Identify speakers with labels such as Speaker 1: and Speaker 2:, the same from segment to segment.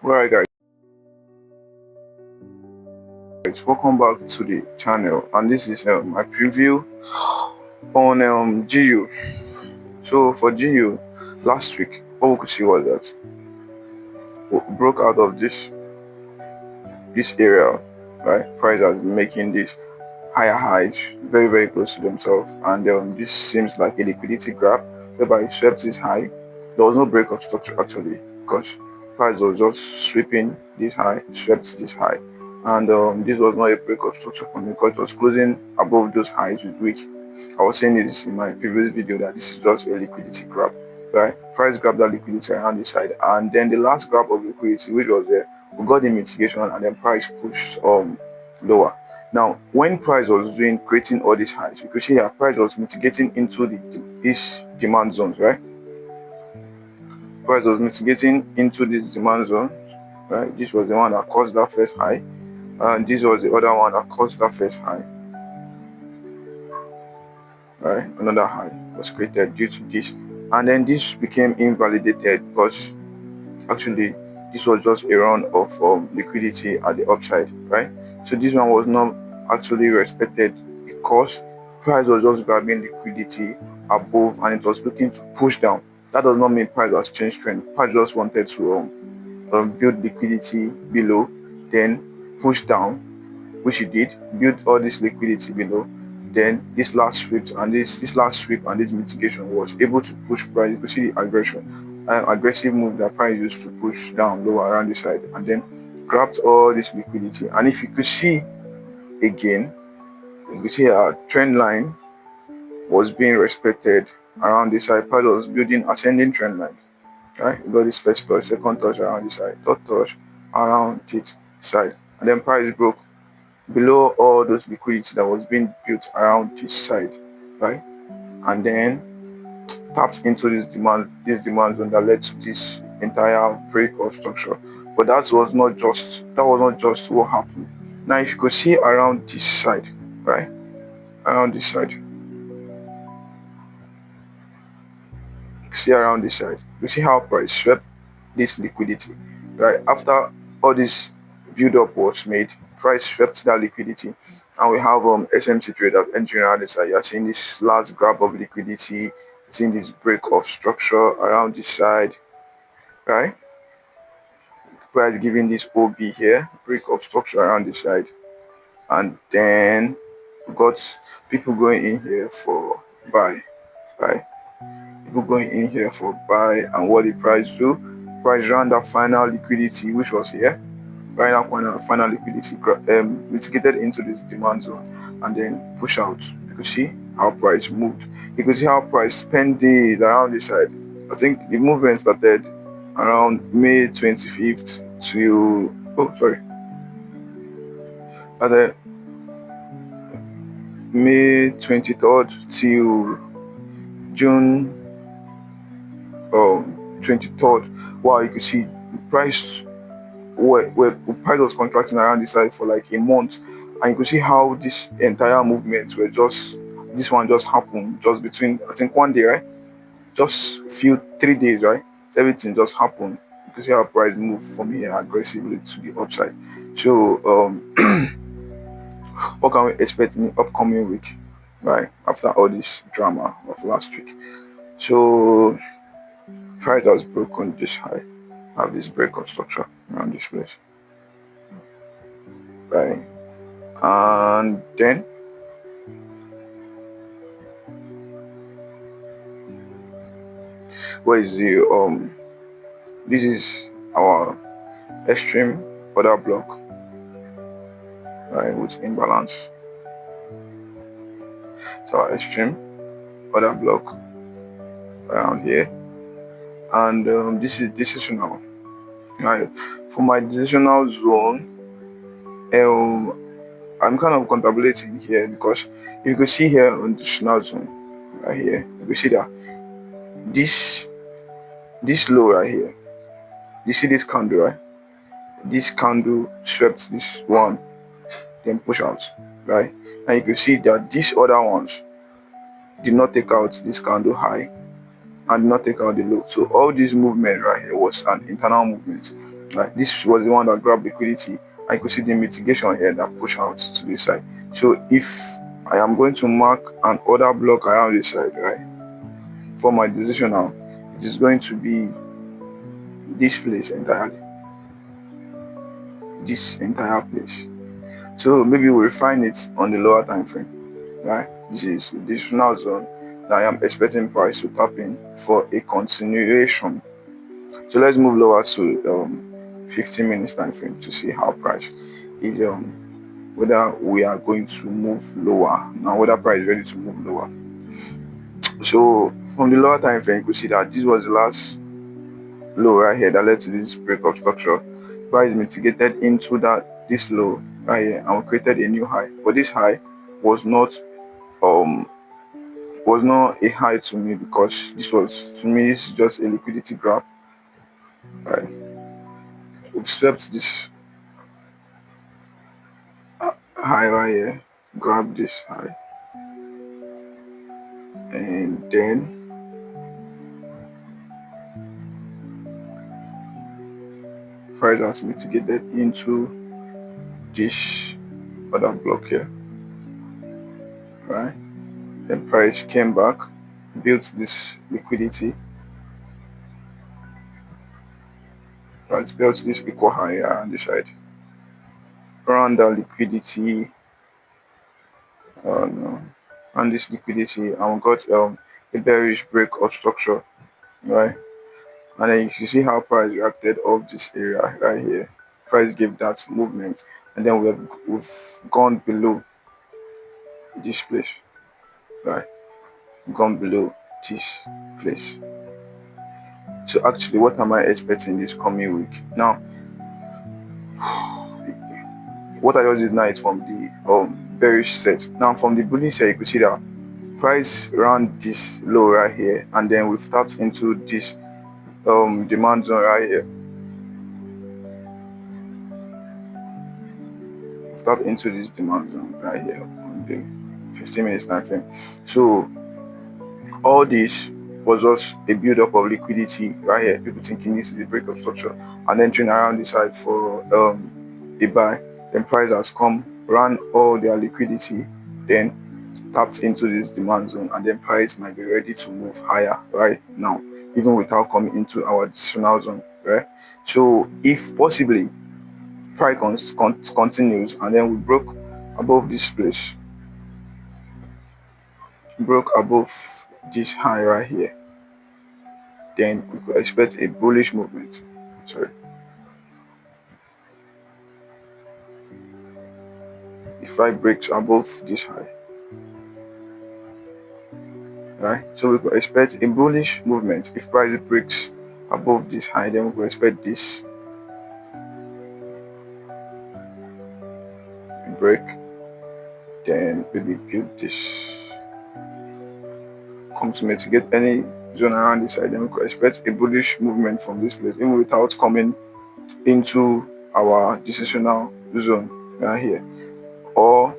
Speaker 1: Alright guys, welcome back to the channel, and this is my preview on GU. So for GU, last week what we could see was that we broke out of this area, right? Price has been making this higher highs very close to themselves, and this seems like a liquidity grab whereby it swept this high. There was no break of structure actually, because price was just sweeping this high, swept this high, and this was not a break of structure for me because it was closing above those highs with which I was saying this in my previous video that this is just a liquidity grab, right? Price grabbed that liquidity around this side, and then the last grab of liquidity, which was there, we got the mitigation, and then price pushed lower. Now, when price was doing creating all these highs, you could see that price was mitigating into these demand zones, right? Price was mitigating into these demand zones, right? This was the one that caused that first high, and this was the other one that caused that first high, right? Another high was created due to this, and then this became invalidated because actually this was just a run of liquidity at the upside, right? So this one was not actually respected because price was just grabbing liquidity above and it was looking to push down. That does not mean price has changed trend. Price just wanted to build liquidity below, then push down, which it did, build all this liquidity below. Then this last sweep and this last sweep and this mitigation was able to push price. You can see the aggression, aggressive move that price used to push down lower around the side, and then grabbed all this liquidity. And if you could see again, you could see our trend line was being respected around this side. Price was building ascending trend line, right? You got this first touch, second touch around this side, third touch around this side, and then price broke below all those liquidity that was being built around this side, right? And then tapped into this demand zone that led to this entire break of structure. But that was not just what happened. Now if you could see around this side, right? Around this side. See around this side. You see how price swept this liquidity, right? After all this build up was made, price swept that liquidity, and we have SMT traders entering around this side. You're seeing this last grab of liquidity, seeing this break of structure around this side, right? Price giving this OB here, break of structure around this side, and then we got people going in here for buy, right? People going in here for buy, and what the price do? Price ran that final liquidity, which was here, right now final liquidity mitigated into this demand zone, and then push out. You can see how price moved. You can see how price spent days around this side. I think the movement started around May 25th to at May 23rd till June 23rd. Wow, you can see price where price was contracting around this side for like a month, and you can see how this entire movement were just, this one just happened just between, I think, one day, right? Just few 3 days, right? Everything just happened. You can see how price moved from here aggressively to the upside. So what can we expect in the upcoming week, right? After all this drama of last week. So price has broken this high, have this break of structure around this place, right? And then where is the this is our extreme order block, right, with imbalance. So our extreme order block around here, and this is decisional, right? For my decisional zone, I'm kind of contemplating here, because you can see here on the decisional zone right here, you can see that this low right here, you see this candle, right? This candle swept this one, then push out, right? And you can see that these other ones did not take out this candle high and did not take out the low. So all this movement right here was an internal movement, Right, this was the one that grabbed liquidity. I could see the mitigation here that push out to this side. So if I am going to mark an order block around this side, right, for my decision now, it is going to be this place entirely, this entire place. So maybe we'll refine it on the lower time frame, right? This is the additional zone that I am expecting price to tap in for a continuation. So let's move lower to 15 minutes time frame to see how price is whether we are going to move lower now, whether price is ready to move lower. So from the lower time frame, you could see that this was the last low right here that led to this break of structure. Price mitigated into this low right here and we created a new high, but this high was not um a high to me, because this is just a liquidity grab. Right, we've swept this high right here, grab this high, and then price has mitigated into this other block here, right? Then price came back, built this liquidity, price built this equal high on this side, around that liquidity, no, and this liquidity, and we got a bearish break of structure, right? And then you see how price reacted off this area right here. Price gave that movement, and then we've gone below this place, right? Gone below this place. So actually, what am I expecting this coming week? Now, what I just did now is from the bearish set. Now from the bullish set, you could see that price around this low right here, and then we've tapped into this demand zone right here. We've tapped into this demand zone right here on the 15 minutes time frame. So all this was just a build up of liquidity right here. People thinking this is the break of structure, and then turn around this side for a buy. Then price has come, ran all their liquidity, then tapped into this demand zone, and then price might be ready to move higher right now, even without coming into our additional zone, right? So if possibly price continues and then we broke above this place, broke above this high right here, then we could expect a bullish movement. Sorry, if price breaks above this high, right? So we could expect a bullish movement. If price breaks above this high, then we could expect this break, then maybe build this, come to mitigate any zone around this side, then we could expect a bullish movement from this place, even without coming into our decisional zone right here. Or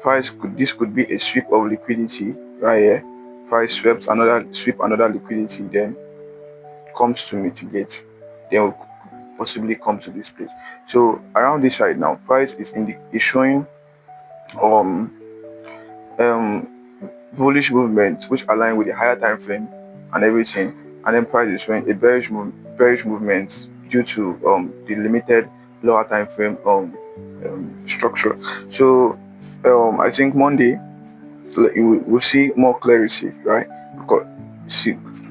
Speaker 1: this could be a sweep of liquidity right here. Price sweep another liquidity, then comes to mitigate, then we'll possibly come to this place. So around this side now, price is showing um bullish movement which align with the higher time frame and everything, and then price is showing a bearish movement due to the limited lower time frame structure. So I think Monday we'll see more clarity, right? Because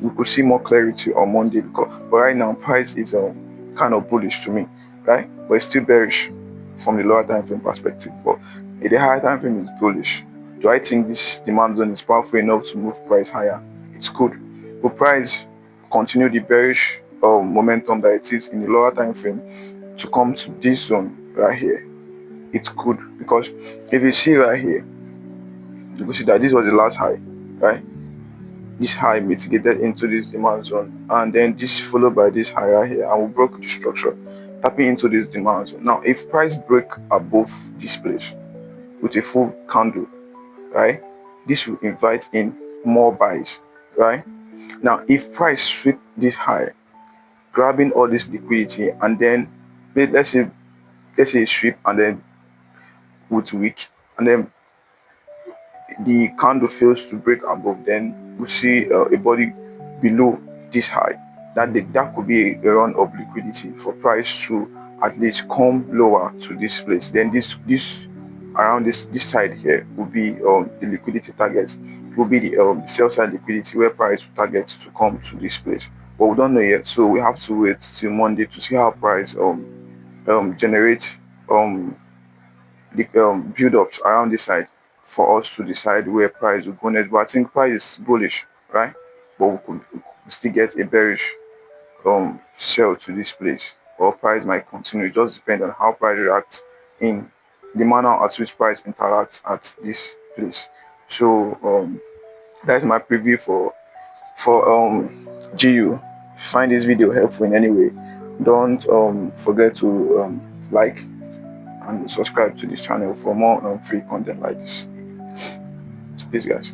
Speaker 1: we could see more clarity on Monday, but right now price is kind of bullish to me, right? But it's still bearish from the lower time frame perspective, but the higher time frame is bullish. Do I think this demand zone is powerful enough to move price higher? It's good. But price continue the bearish momentum that it is in the lower time frame to come to this zone right here. It's good, because if you see right here, you can see that this was the last high, right? This high mitigated into this demand zone, and then this followed by this high right here, and we broke the structure, tapping into this demand zone. Now if price break above this place with a full candle, right, this will invite in more buys, right? Now if price sweep this high, grabbing all this liquidity and then let's say strip and then with wick, and then the candle fails to break above, then we see a body below this high. That could be a run of liquidity for price to at least come lower to this place. Then this around this side here will be the liquidity target, will be the sell side liquidity where price targets to come to this place. But we don't know yet, so we have to wait till Monday to see how price generates the build-ups around this side for us to decide where price will go next. But I think price is bullish, right? But we could still get a bearish sell to this place, or price might continue. It just depends on how price reacts in the manner at which price interacts at this place. So that's my preview for GU. If you find this video helpful in any way, don't forget to like and subscribe to this channel for more free content like this. Peace, guys.